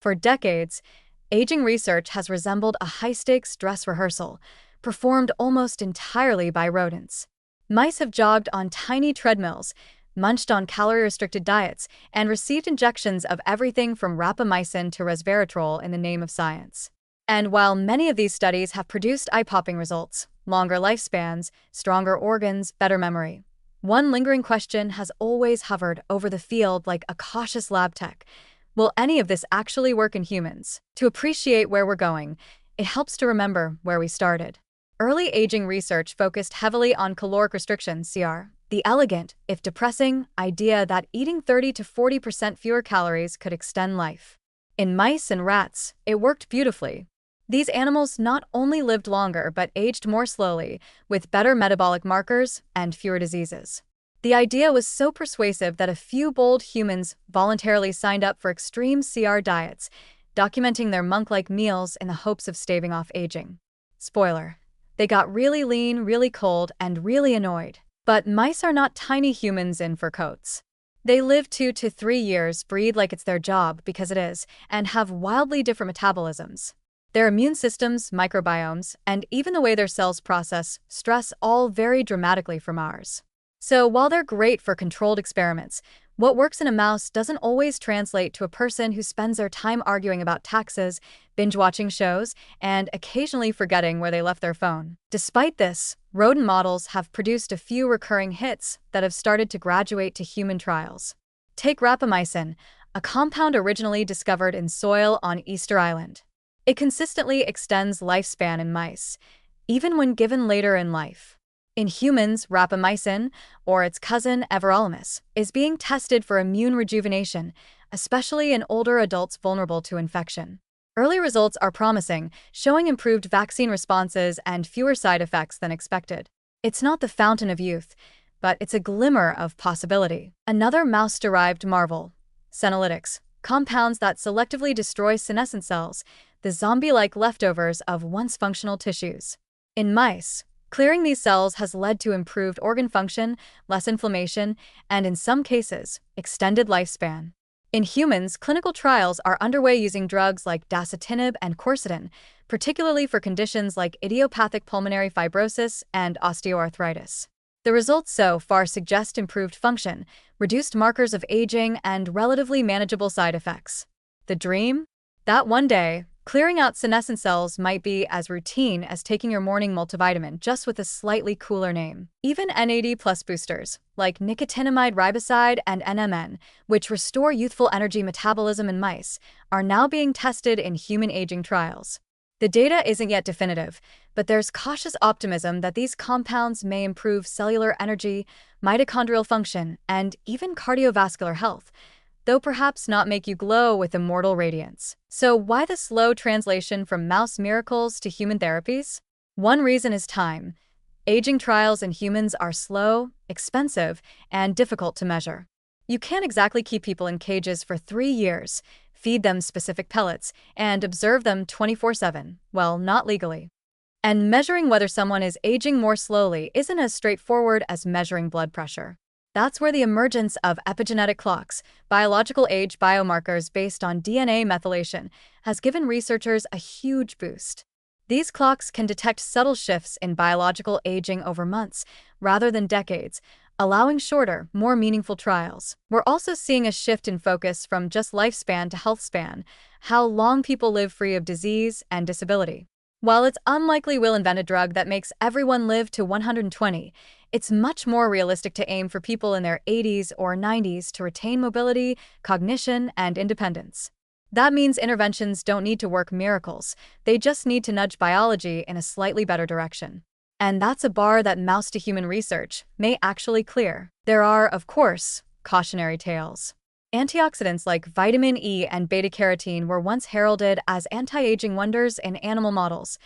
For decades, aging research has resembled a high-stakes dress rehearsal, performed almost entirely by rodents. Mice have jogged on tiny treadmills, munched on calorie-restricted diets, and received injections of everything from rapamycin to resveratrol in the name of science. And while many of these studies have produced eye-popping results, longer lifespans, stronger organs, better memory, one lingering question has always hovered over the field like a cautious lab tech. Will any of this actually work in humans? To appreciate where we're going, it helps to remember where we started. Early aging research focused heavily on caloric restriction, CR, the elegant, if depressing, idea that eating 30 to 40% fewer calories could extend life. In mice and rats, it worked beautifully. These animals not only lived longer but aged more slowly, with better metabolic markers and fewer diseases. The idea was so persuasive that a few bold humans voluntarily signed up for extreme CR diets, documenting their monk-like meals in the hopes of staving off aging. Spoiler: they got really lean, really cold, and really annoyed. But mice are not tiny humans in fur coats. They live 2 to 3 years, breathe like it's their job because it is, and have wildly different metabolisms. Their immune systems, microbiomes, and even the way their cells process stress all vary dramatically from ours. So while they're great for controlled experiments, what works in a mouse doesn't always translate to a person who spends their time arguing about taxes, binge-watching shows, and occasionally forgetting where they left their phone. Despite this, rodent models have produced a few recurring hits that have started to graduate to human trials. Take rapamycin, a compound originally discovered in soil on Easter Island. It consistently extends lifespan in mice, even when given later in life. In humans, rapamycin, or its cousin everolimus, is being tested for immune rejuvenation, especially in older adults vulnerable to infection. Early results are promising, showing improved vaccine responses and fewer side effects than expected. It's not the fountain of youth, but it's a glimmer of possibility. Another mouse-derived marvel, senolytics, compounds that selectively destroy senescent cells, the zombie-like leftovers of once functional tissues. In mice, clearing these cells has led to improved organ function, less inflammation, and in some cases, extended lifespan. In humans, clinical trials are underway using drugs like dasatinib and quercetin, particularly for conditions like idiopathic pulmonary fibrosis and osteoarthritis. The results so far suggest improved function, reduced markers of aging, and relatively manageable side effects. The dream? That one day, clearing out senescent cells might be as routine as taking your morning multivitamin, just with a slightly cooler name. Even NAD+ boosters, like nicotinamide riboside and NMN, which restore youthful energy metabolism in mice, are now being tested in human aging trials. The data isn't yet definitive, but there's cautious optimism that these compounds may improve cellular energy, mitochondrial function, and even cardiovascular health, though perhaps not make you glow with immortal radiance. So why the slow translation from mouse miracles to human therapies? One reason is time. Aging trials in humans are slow, expensive, and difficult to measure. You can't exactly keep people in cages for 3 years, feed them specific pellets, and observe them 24/7, well, not legally. And measuring whether someone is aging more slowly isn't as straightforward as measuring blood pressure. That's where the emergence of epigenetic clocks, biological age biomarkers based on DNA methylation, has given researchers a huge boost. These clocks can detect subtle shifts in biological aging over months, rather than decades, allowing shorter, more meaningful trials. We're also seeing a shift in focus from just lifespan to health span, how long people live free of disease and disability. While it's unlikely we'll invent a drug that makes everyone live to 120, it's much more realistic to aim for people in their 80s or 90s to retain mobility, cognition, and independence. That means interventions don't need to work miracles, they just need to nudge biology in a slightly better direction. And that's a bar that mouse-to-human research may actually clear. There are, of course, cautionary tales. Antioxidants like vitamin E and beta-carotene were once heralded as anti-aging wonders in animal models,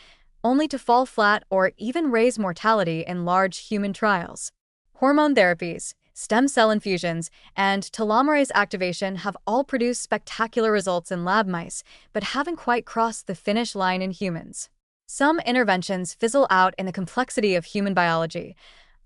only to fall flat or even raise mortality in large human trials. Hormone therapies, stem cell infusions, and telomerase activation have all produced spectacular results in lab mice, but haven't quite crossed the finish line in humans. Some interventions fizzle out in the complexity of human biology.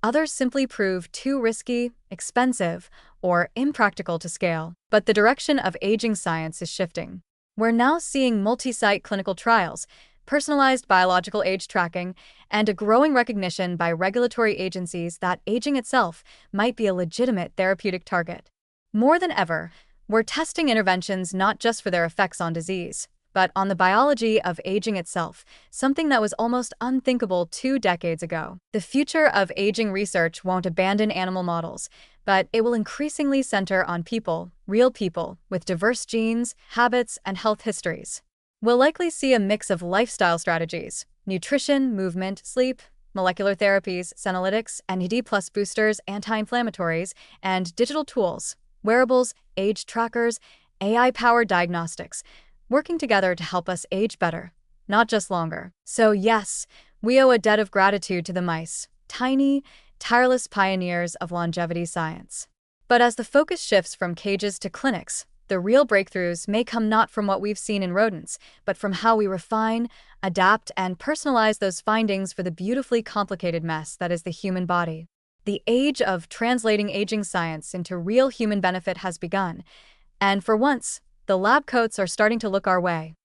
Others simply prove too risky, expensive, or impractical to scale. But the direction of aging science is shifting. We're now seeing multi-site clinical trials, personalized biological age tracking, and a growing recognition by regulatory agencies that aging itself might be a legitimate therapeutic target. More than ever, we're testing interventions not just for their effects on disease, but on the biology of aging itself, something that was almost unthinkable 2 decades ago. The future of aging research won't abandon animal models, but it will increasingly center on people, real people, with diverse genes, habits, and health histories. We'll likely see a mix of lifestyle strategies, nutrition, movement, sleep, molecular therapies, senolytics, NAD+ boosters, anti-inflammatories, and digital tools, wearables, age trackers, AI-powered diagnostics, working together to help us age better, not just longer. So yes, we owe a debt of gratitude to the mice, tiny, tireless pioneers of longevity science. But as the focus shifts from cages to clinics, the real breakthroughs may come not from what we've seen in rodents, but from how we refine, adapt, and personalize those findings for the beautifully complicated mess that is the human body. The age of translating aging science into real human benefit has begun, and for once, the lab coats are starting to look our way.